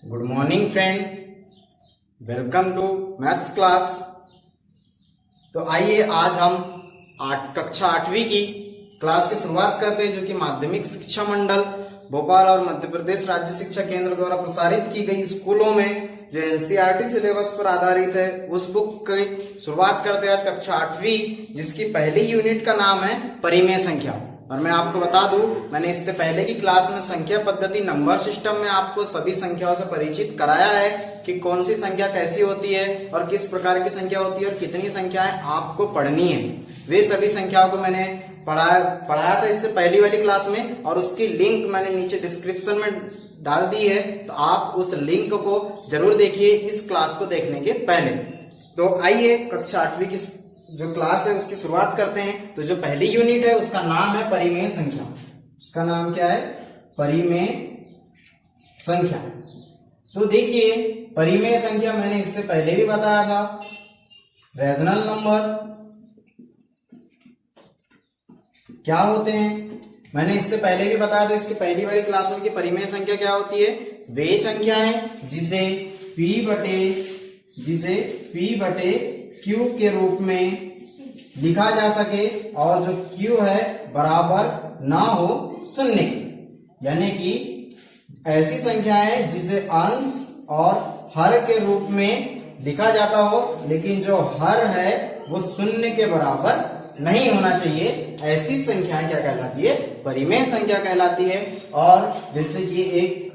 Good morning friend, welcome to maths class. तो आइए आज हम कक्षा 8वीं की क्लास की शुरुआत करते हैं, जो कि माध्यमिक शिक्षा मंडल भोपाल और मध्य प्रदेश राज्य शिक्षा केंद्र द्वारा प्रसारित की गई स्कूलों में जो एनसीईआरटी सिलेबस पर आधारित है उस बुक की शुरुआत करते हैं आज कक्षा 8वीं, जिसकी पहली यूनिट का नाम है परिमेय संख्या। और मैं आपको बता दूं, मैंने इससे पहले की क्लास में संख्या पद्धति नंबर सिस्टम में आपको सभी संख्याओं से परिचित कराया है कि कौन सी संख्या कैसी होती है और किस प्रकार की संख्या होती है और कितनी संख्याएं आपको पढ़नी है। वे सभी संख्याओं को मैंने पढ़ाया था इससे पहली वाली क्लास में, और उसकी लिंक मैंने नीचे डिस्क्रिप्शन में डाल दी है, तो आप उस लिंक को जरूर देखिए इस क्लास को देखने के पहले। तो आइए कक्षा 8वीं की जो क्लास है उसकी शुरुआत करते हैं। तो जो पहली यूनिट है उसका नाम है परिमेय संख्या। उसका नाम क्या है? परिमेय संख्या। तो देखिए, परिमेय संख्या मैंने इससे पहले भी बताया था। रेशनल नंबर क्या होते हैं मैंने इससे पहले भी बताया था इसकी पहली वाली क्लास में कि परिमेय संख्या क्या होती है। वे संख्याएं जिसे P बटे Q के रूप में लिखा जा सके और जो Q है बराबर ना हो शून्य के, यानी कि ऐसी संख्याएं जिसे अंश और हर के रूप में लिखा जाता हो, लेकिन जो हर है वो शून्य के बराबर नहीं होना चाहिए, ऐसी संख्याएं क्या कहलाती है? परिमेय संख्या कहलाती है। और जैसे कि एक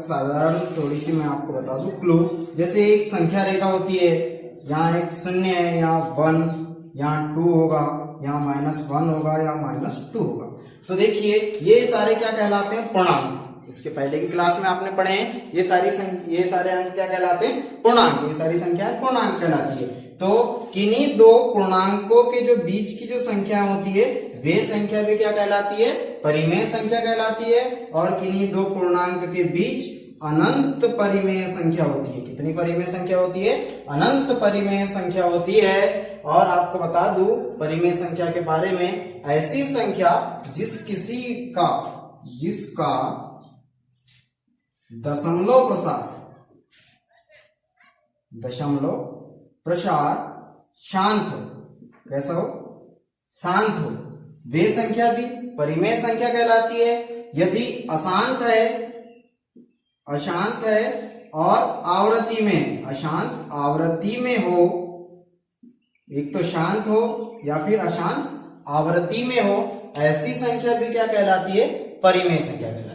साधारण थोड़ी सी मैं आपको बता दूं क्लू, जैसे एक संख्या रेखा होती है, यहाँ एक शून्य है, यहाँ 1, यहाँ 2 होगा, यहाँ -1 होगा, यहाँ -2 होगा। तो देखिए ये सारे क्या कहलाते हैं? पूर्णांक। इसके पहले की क्लास में आपने पढ़े हैं ये सारे अंक क्या कहलाते हैं? पूर्णांक। ये सारी संख्याएं पूर्णांक कहलाती है। तो किन्हीं दो पूर्णांकों के जो बीच की जो संख्या होती है वे संख्या भी क्या कहलाती है? परिमेय संख्या कहलाती है। और किन्हीं दो पूर्णांक के बीच अनंत परिमेय संख्या होती है। कितनी परिमेय संख्या होती है? अनंत परिमेय संख्या होती है। और आपको बता दूं परिमेय संख्या के बारे में, ऐसी संख्या जिसका दशमलव प्रसार शांत हो। कैसा हो? शांत हो। वे संख्या भी परिमेय संख्या कहलाती है। यदि अशांत है और अशांत आवृत्ति में हो, एक तो शांत हो या फिर अशांत आवृत्ति में हो, ऐसी संख्या भी क्या कहलाती है? परिमेय संख्या कहलाती है।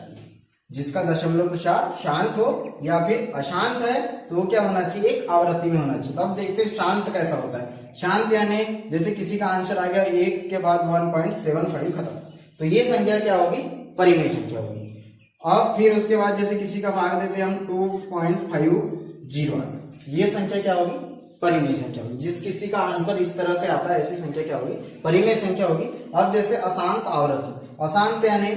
जिसका दशमलव प्रसार शांत हो या फिर अशांत है तो वो क्या होना चाहिए? एक आवृत्ति में होना चाहिए। तो अब देखते हैं शांत कैसा होता है। शांत यानी जैसे किसी का आंसर आ गया 1 के बाद 1.75 खत्म, तो ये संख्या क्या होगी? परिमेय संख्या होगी। अब फिर उसके बाद जैसे किसी का भाग देते हैं हम 2.50, ये संख्या क्या होगी? परिमेय संख्या होगी। जिस किसी का आंसर इस तरह से आता है ऐसी संख्या क्या होगी? परिमेय संख्या होगी। अब जैसे अशांत आवृत्ति, अशांत यानी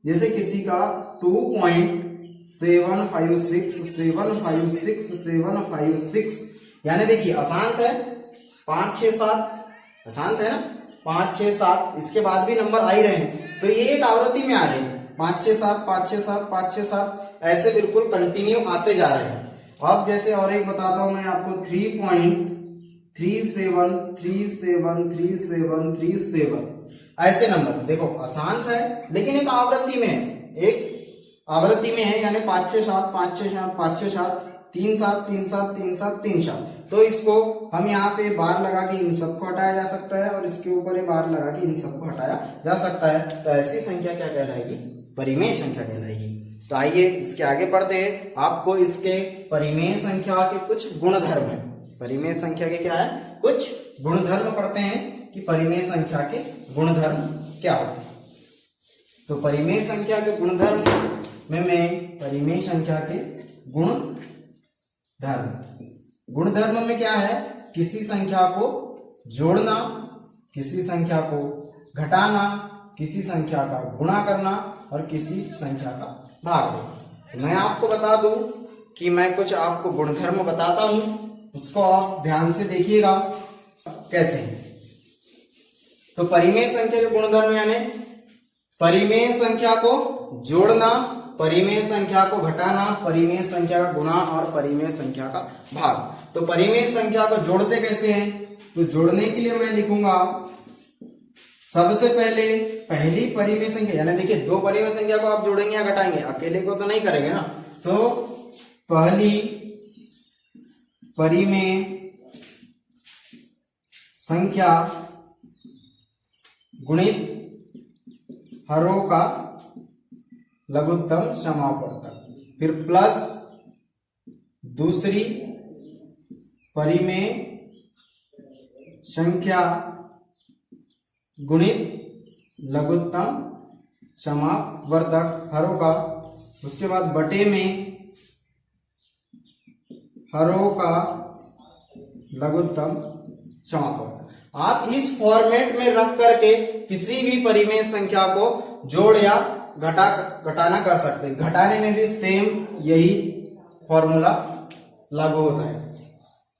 जैसे किसी का 2.756 यानी देखिए अशांत है 5, 6, 7, अशांत है ना 5, 6, 7, इसके बाद भी नंबर आ ही रहे हैं, तो ये एक आवृत्ति में आ रहे हैं 5, 6, 7, 5, 6, 7, 5, 6, 7, ऐसे बिल्कुल कंटिन्यू आते जा रहे हैं। अब जैसे और एक बताता हूं मैं आपको 3.37373737, ऐसे नंबर देखो अशांत है लेकिन एक आवृत्ति में है, यानी 5, 6, 7, 5, 6, 7, 5, 6, 7, 3, 7, 3, 7, 3, 7, 3, 7। तो इसको हम यहाँ पे बार लगा के इन सबको हटाया जा सकता है और इसके ऊपर ये बार लगा के इन सबको हटाया जा सकता है। तो ऐसी संख्या क्या कहलाएगी? परिमेय संख्या कहलाएगी। तो आइए इसके आगे पढ़ते हैं। आपको इसके परिमेय संख्या के कुछ गुणधर्म है। परिमेय संख्या के क्या है? कुछ गुणधर्म पढ़ते हैं कि परिमेय संख्या के गुणधर्म क्या होते हैं। तो परिमेय संख्या के गुणधर्म में मैं परिमेय संख्या के गुणधर्म में क्या है? किसी संख्या को जोड़ना, किसी संख्या को घटाना, किसी संख्या का गुणा करना और किसी संख्या का भाग देना। तो मैं आपको बता दूं कि मैं कुछ आपको गुणधर्म बताता हूं, उसको आप ध्यान से देखिएगा कैसे है। तो परिमेय संख्या के गुणधर्म यानी परिमेय संख्या को जोड़ना, परिमेय संख्या को घटाना, परिमेय संख्या का गुणा और परिमेय संख्या का भाग। तो परिमेय संख्या को जोड़ते कैसे हैं? तो जोड़ने के लिए मैं लिखूंगा सबसे पहले पहली परिमेय संख्या, यानी देखिए दो परिमेय संख्या को आप जोड़ेंगे या घटाएंगे, अकेले को तो नहीं करेंगे ना। तो पहली परिमेय संख्या गुणित हरों का लघुत्तम समापवर्तक, फिर प्लस दूसरी परिमेय संख्या गुणित लघुत्तम समापवर्तक हरों का, उसके बाद बटे में हरों का लघुत्तम समापवर्तक। आप इस फॉर्मेट में रख करके किसी भी परिमेय संख्या को जोड़ या घटाना कर सकते हैं। घटाने में भी सेम यही फॉर्मूला लागू होता है।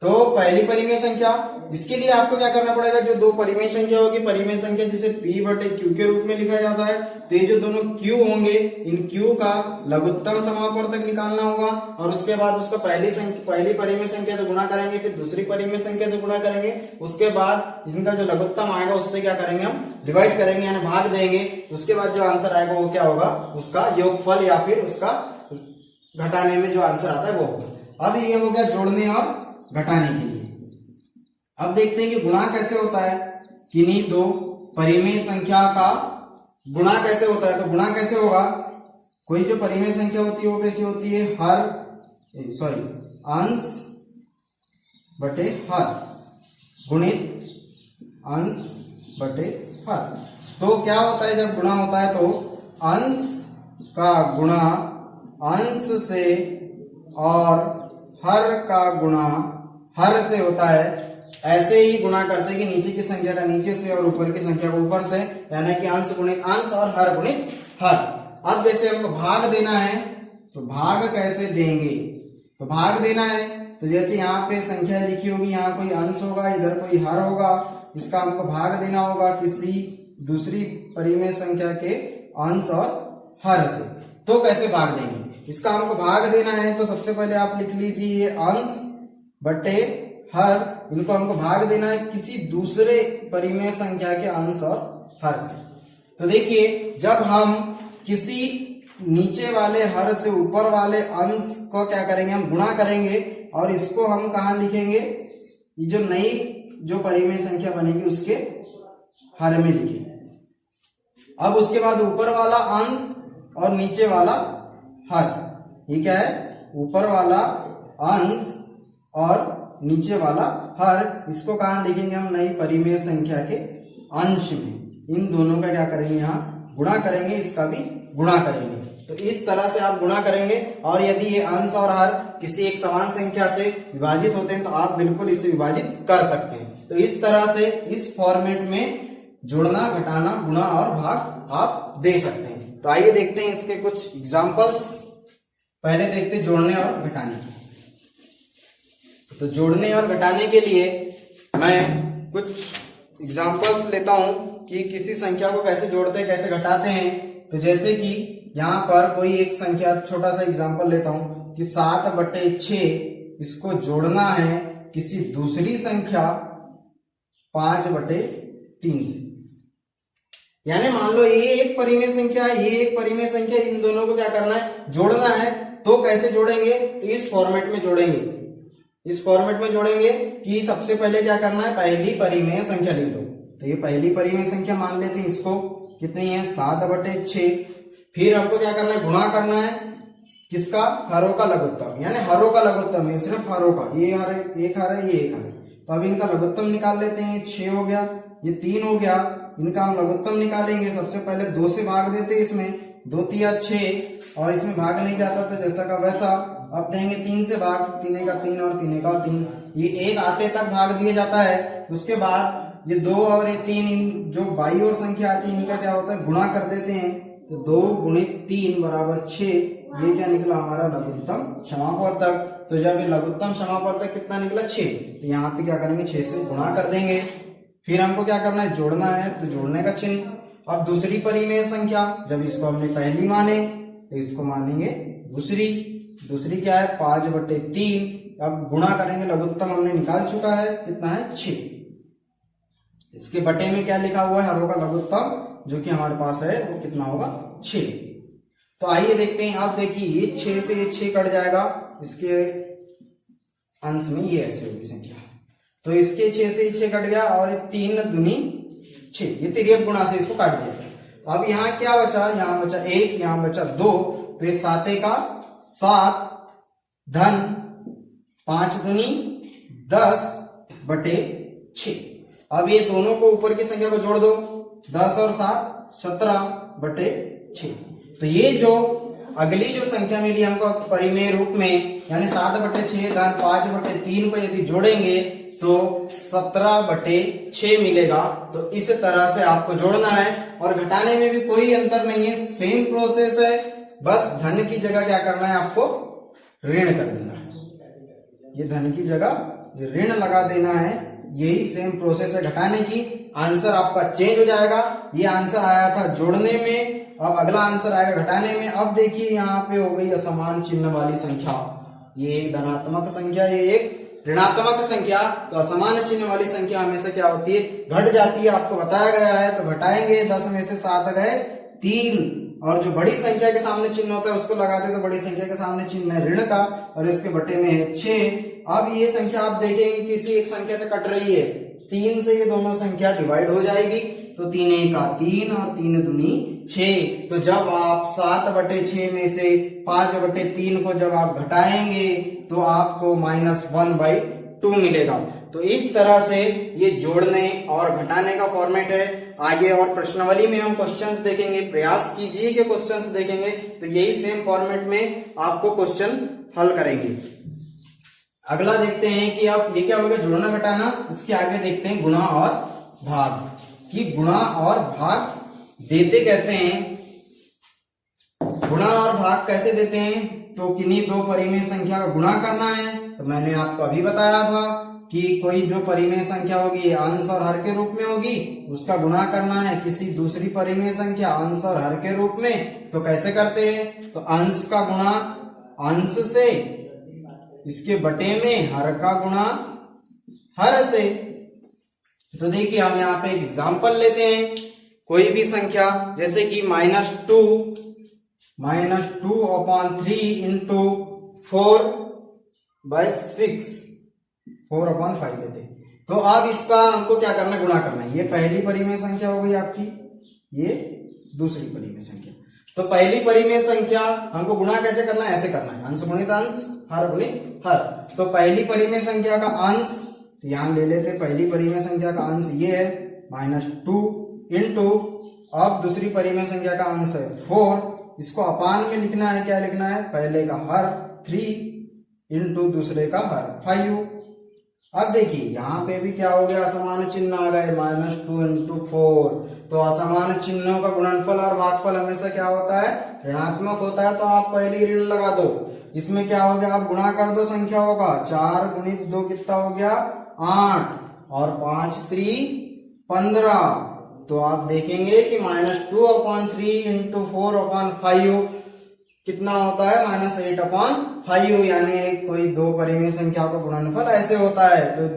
तो पहली परिमेय संख्या, इसके लिए आपको क्या करना पड़ेगा, जो दो परिमेय संख्या होगी, परिमेय संख्या जिसे P बटे Q के रूप में लिखा जाता है, तो ये जो दोनों Q होंगे, इन Q का लघुत्तम समापवर्तक निकालना होगा और उसके बाद उसको पहली परिमेय संख्या से गुणा करेंगे, फिर दूसरी परिमेय संख्या से गुणा करेंगे, उसके बाद इनका जो लघुत्तम आएगा उससे क्या करेंगे, हम डिवाइड करेंगे यानी भाग देंगे। उसके बाद जो आंसर आएगा वो क्या होगा, उसका योगफल या फिर उसका घटाने में जो आंसर आता है वो होगा। अब ये हो गया जोड़ने और घटाने के लिए। अब देखते हैं कि गुणा कैसे होता है, किन्हीं दो परिमेय संख्या का गुणा कैसे होता है। तो गुणा कैसे होगा, कोई जो परिमेय संख्या होती है वो कैसी होती है, अंश बटे हर गुणित अंश बटे हर। तो क्या होता है जब गुणा होता है, तो अंश का गुणा अंश से और हर का गुणा हर से होता है। ऐसे ही गुणा करते कि नीचे की संख्या का नीचे से और ऊपर की संख्या को ऊपर से, यानी कि अंश गुणित अंश और हर गुणित हर। अब जैसे हमको भाग देना है, तो भाग कैसे देंगे, तो भाग देना है तो जैसे यहाँ पे संख्या लिखी होगी, यहाँ कोई अंश होगा, इधर कोई हर होगा, इसका हमको भाग देना होगा किसी दूसरी परिमेय संख्या के अंश और हर से। तो कैसे भाग देंगे, इसका हमको भाग देना है तो सबसे पहले आप लिख लीजिए अंश बटे हर, इनको हमको भाग देना है किसी दूसरे परिमेय संख्या के अंश और हर से। तो देखिए जब हम किसी नीचे वाले हर से ऊपर वाले अंश को क्या करेंगे, हम गुणा करेंगे और इसको हम कहाँ लिखेंगे, ये जो नई जो परिमेय संख्या बनेगी उसके हर में लिखेंगे। अब उसके बाद ऊपर वाला अंश और नीचे वाला हर, ये क्या है, ऊपर वाला अंश और नीचे वाला हर, इसको कहाँ लिखेंगे हम, नई परिमेय संख्या के अंश में। इन दोनों का क्या करेंगे, यहाँ गुणा करेंगे, इसका भी गुणा करेंगे। तो इस तरह से आप गुणा करेंगे। और यदि ये अंश और हर किसी एक समान संख्या से विभाजित होते हैं तो आप बिल्कुल इसे विभाजित कर सकते हैं। तो इस तरह से इस फॉर्मेट में जोड़ना, घटाना, गुणा और भाग आप दे सकते हैं। तो आइए देखते हैं इसके कुछ एग्जाम्पल्स। पहले देखते हैं जोड़ने और घटाने के। तो जोड़ने और घटाने के लिए मैं कुछ एग्जाम्पल्स लेता हूं कि किसी संख्या को कैसे जोड़ते हैं, कैसे घटाते हैं। तो जैसे कि यहाँ पर कोई एक संख्या, छोटा सा एग्जाम्पल लेता हूं कि 7/6 इसको जोड़ना है किसी दूसरी संख्या 5/3 से। यानी मान लो ये एक परिमेय संख्या है, ये एक परिमेय संख्या, इन दोनों को क्या करना है, जोड़ना है। तो कैसे जोड़ेंगे, तो इस फॉर्मेट में जोड़ेंगे। इस फॉर्मेट में जोड़ेंगे कि सबसे पहले क्या करना है, पहली परिमेय संख्या लिख दो। तो ये पहली परिमेय संख्या मान लेते हैं, इसको कितनी है, 7/6। फिर हमको क्या करना है, गुणा करना है किसका, हरों का लघुत्तम, यानी हरों का लघुत्तम है, सिर्फ हरों का, ये हर एक हर है, ये एक हर है। तो अब इनका लघुत्तम निकाल लेते हैं। 6 हो गया, ये 3 हो गया, इनका हम लघुत्तम निकालेंगे। सबसे पहले 2 से भाग देते हैं, इसमें 2 तिया 6 और इसमें भाग नहीं जाता तो जैसा का वैसा। अब देंगे 3 से भाग, 3 का 3 और 3 का 3, ये 1 आते तक भाग दिया जाता है। उसके बाद ये 2 और ये 3 जो बाई और संख्या आती है इनका क्या होता है, गुणा कर देते हैं। तो 2 × 3 = 6। ये क्या निकला हमारा, लघुत्तम समापवर्तक। तो जब ये लघुत्तम समापवर्तक कितना निकला, 6, तो यहाँ पे क्या करेंगे, 6 से गुणा कर देंगे। फिर हमको क्या करना है, जोड़ना है, तो जोड़ने का चिन्ह। अब दूसरी परिमेय संख्या, जब इसको हमने पहली माने तो इसको मानेंगे दूसरी। दूसरी क्या है 5/3। अब गुणा करेंगे, लघुत्तम हमने निकाल चुका है, कितना है 6। इसके बटे में क्या लिखा हुआ है, हरों का लघुत्तम जो कि हमारे पास है वो कितना होगा 6। तो आइए देखते हैं। आप देखिए ये 6 से ये 6 कट जाएगा, इसके अंश में ये ऐसे होगी संख्या। तो इसके 6 से 6 कट गया और 3 दूनी 6, ये तिर्यक गुणा से इसको काट दिया। तो अब यहाँ क्या बचा, यहाँ बचा 1, यहाँ बचा 2। तो ये 7 का 7 धन 5 दूनी 10/6। अब ये दोनों को ऊपर की संख्या को जोड़ दो, 10 और 7 17/6। तो ये जो अगली जो संख्या मिली हमको परिमेय रूप में, यानी 7/6 धन 5/3 को यदि जोड़ेंगे तो 17/6 मिलेगा। तो इस तरह से आपको जोड़ना है और घटाने में भी कोई अंतर नहीं है, सेम प्रोसेस है। बस धन की जगह क्या करना है, आपको ऋण कर देना है। ये धन की जगह ऋण लगा देना है, यही सेम प्रोसेस है घटाने की। आंसर आपका चेंज हो जाएगा। ये आंसर आया था जोड़ने में, अब अगला आंसर आएगा घटाने में। अब देखिए यहाँ पे हो गई असमान चिन्ह वाली संख्या, ये एक धनात्मक संख्या, ये एक ऋणात्मक संख्या। तो असमान चिन्ह वाली संख्या हमेशा क्या होती है, घट जाती है, आपको बताया गया है। तो घटाएंगे, 10 में से 7 गए 3, और जो बड़ी संख्या के सामने चिन्ह होता है उसको लगाते, तो बड़ी संख्या के सामने चिन्ह है ऋण का और इसके बटे में है 6। अब ये संख्या आप देखेंगे किसी एक संख्या से कट रही है, 3 से ये दोनों संख्या डिवाइड हो जाएगी। तो 3 का 3 और 3 दूनी 6। तो जब आप 7/6 में से 5/3 को जब आप घटाएंगे तो आपको -1/2 मिलेगा। तो इस तरह से ये जोड़ने और घटाने का फॉर्मेट है। आगे और प्रश्नावली में हम क्वेश्चंस देखेंगे, प्रयास कीजिए कि क्वेश्चंस देखेंगे तो यही सेम फॉर्मेट में आपको क्वेश्चन हल करेंगे। अगला देखते हैं कि अब ये क्या होगा, जोड़ना घटाना। इसके आगे देखते हैं गुणा और भाग, कि गुणा और भाग देते कैसे हैं। गुणा और भाग कैसे देते हैं, तो किन्हीं दो परिमेय संख्या का गुणा करना है। तो मैंने आपको अभी बताया था कि कोई जो परिमेय संख्या होगी अंश और हर के रूप में होगी, उसका गुणा करना है किसी दूसरी परिमेय संख्या अंश और हर के रूप में। तो कैसे करते हैं, तो अंश का गुणा अंश से, इसके बटे में हर का गुणा हर से। तो देखिए हम यहाँ पे एक एग्जांपल लेते हैं। कोई भी संख्या जैसे कि -2/3 इंटू 4/6, 4/5 लेते हैं। तो अब इसका हमको क्या करना है, गुणा करना है। ये पहली परिमेय संख्या हो गई आपकी, ये दूसरी परिमेय संख्या। तो पहली परिमेय संख्या हमको गुणा कैसे करना है, ऐसे करना है, अंश गुणित अंश, हर गुणित हर। तो पहली परिमेय संख्या का अंश, तो यहां ले लेते, पहली परिमेय संख्या का अंश ये है -2 इंटू, अब दूसरी परिमेय संख्या का अंश है 4, इसको अपान में लिखना है, क्या लिखना है, पहले का हर 3 इंटू दूसरे का हर 5। अब देखिए यहाँ पे भी क्या हो गया, असमान चिन्ह आ गए, -2 इंटू 4। तो असमान चिन्हों का गुणनफल और भागफल हमेशा क्या होता है, ऋणात्मक होता है। तो आप पहले ऋण लगा दो, इसमें क्या हो गया, आप गुणा कर दो, संख्या होगा 4 गुणित 2 कितना हो गया 8, और 5 3 15। तो आप देखेंगे कि -2/3 इंटू 4/5 कितना होता है, -8/5। यानी कोई दो परिमेय संख्या का गुणनफल ऐसे होता है। तो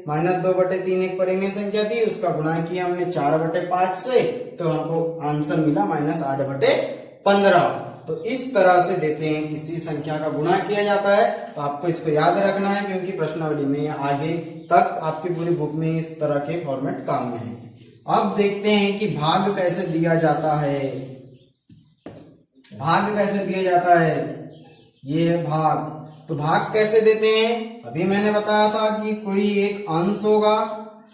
-2/3 एक परिमेय संख्या थी, उसका गुणा किया हमने 4/5 से, तो हमको आंसर मिला -8/15। तो इस तरह से देते हैं, किसी संख्या का गुणा किया जाता है। तो आपको इसको याद रखना है, क्योंकि प्रश्नावली में आगे तक आपकी पूरी बुक में इस तरह के फॉर्मेट काम में है। अब देखते हैं कि भाग कैसे दिया जाता है। भाग कैसे दिया जाता है, ये है भाग। तो भाग कैसे देते हैं, अभी मैंने बताया था कि कोई एक अंश होगा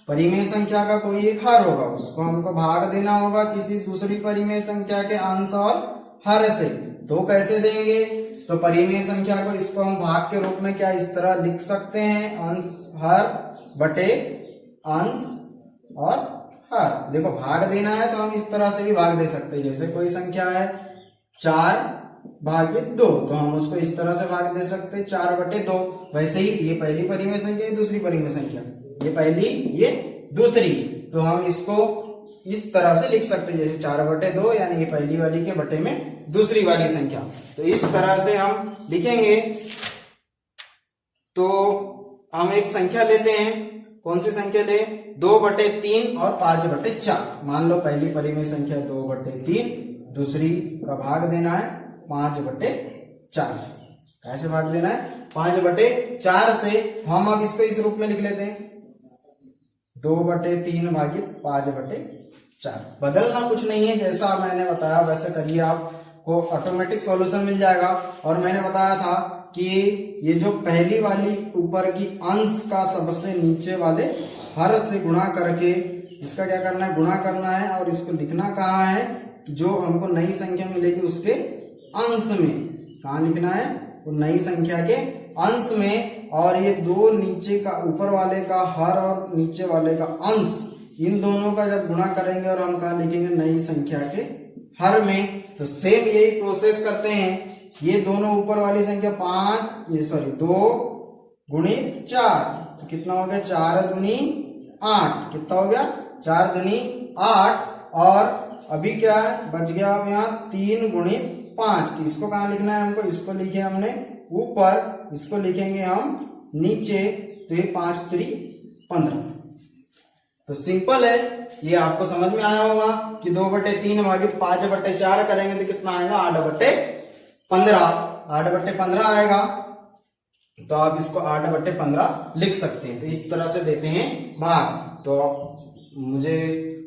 परिमेय संख्या का, कोई एक हर होगा, उसको हमको भाग देना होगा किसी दूसरी परिमेय संख्या के अंश और हर से। तो कैसे देंगे, तो परिमेय संख्या को इसको हम भाग के रूप में क्या इस तरह लिख सकते हैं, अंश हर बटे अंश और हर। देखो भाग देना है तो हम इस तरह से भी भाग दे सकते हैं। जैसे कोई संख्या है 4/2, तो हम उसको इस तरह से भाग दे सकते हैं 4/2। वैसे ही ये पहली परिमेय संख्या, ये दूसरी परिमेय संख्या, ये पहली ये दूसरी, तो हम इसको इस तरह से लिख सकते हैं, जैसे 4/2 यानी ये पहली वाली के बटे में दूसरी वाली संख्या। तो इस तरह से हम लिखेंगे। तो हम एक संख्या लेते हैं, कौन सी संख्या ले, 2/3 और 5/4। मान लो पहली परिमेय संख्या 2/3, दूसरी का भाग देना है 5/4 से। कैसे भाग देना है, 5/4 से। तो हम अब इसको इस रूप में लिख लेते हैं, 2/3 भागित 5/4। बदलना कुछ नहीं है, जैसा मैंने बताया वैसे करिए, आपको ऑटोमेटिक सॉल्यूशन मिल जाएगा। और मैंने बताया था कि ये जो पहली वाली ऊपर की अंश का सबसे नीचे वाले हर से गुणा करके इसका क्या करना है, गुणा करना है। और इसको लिखना कहाँ है, जो हमको नई संख्या मिलेगी उसके अंश में। कहाँ लिखना है, वो नई संख्या के अंश में। और ये दो नीचे का, ऊपर वाले का हर और नीचे वाले का अंश, इन दोनों का जब गुणा करेंगे और हम कहाँ लिखेंगे, नई संख्या के हर में। तो सेम यही प्रोसेस करते हैं। ये दोनों ऊपर वाली संख्या 2 गुणित 4, तो कितना हो गया, 4 दूनी 8। कितना हो गया, 4 दूनी 8। और अभी क्या है, बच गया हम यहाँ 3 गुणित 5। तो इसको कहाँ लिखना है हमको, इसको लिखे हमने ऊपर, इसको लिखेंगे हम नीचे। तो ये 5 3 15। तो सिंपल है, ये आपको समझ में आया होगा कि 2/3 भागित 5/4 करेंगे तो कितना आएगा, 8/15। 8/15 आएगा। तो आप इसको 8/15 लिख सकते हैं। तो इस तरह से देते हैं भाग। तो मुझे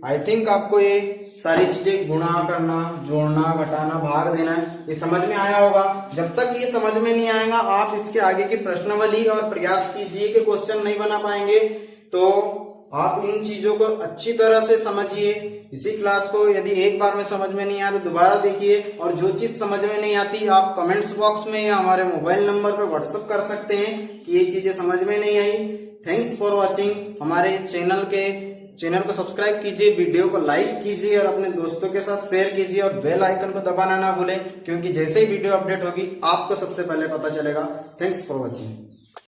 आई थिंक आपको ये सारी चीजें गुणा करना, जोड़ना, घटाना, भाग देना, ये समझ में आया होगा। जब तक ये समझ में नहीं आएगा आप इसके आगे की प्रश्नावली और प्रयास कीजिए के क्वेश्चन नहीं बना पाएंगे। तो आप इन चीजों को अच्छी तरह से समझिए। इसी क्लास को यदि एक बार में समझ में नहीं आया तो दोबारा देखिए। और जो चीज समझ में नहीं आती आप कमेंट्स बॉक्स में या हमारे मोबाइल नंबर पर व्हाट्सएप कर सकते हैं कि ये चीजें समझ में नहीं आई। Thanks for watching. हमारे चैनल को सब्सक्राइब कीजिए, वीडियो को लाइक कीजिए और अपने दोस्तों के साथ शेयर कीजिए। और बेल आइकन को दबाना ना भूलें, क्योंकि जैसे ही वीडियो अपडेट होगी आपको सबसे पहले पता चलेगा। Thanks for watching.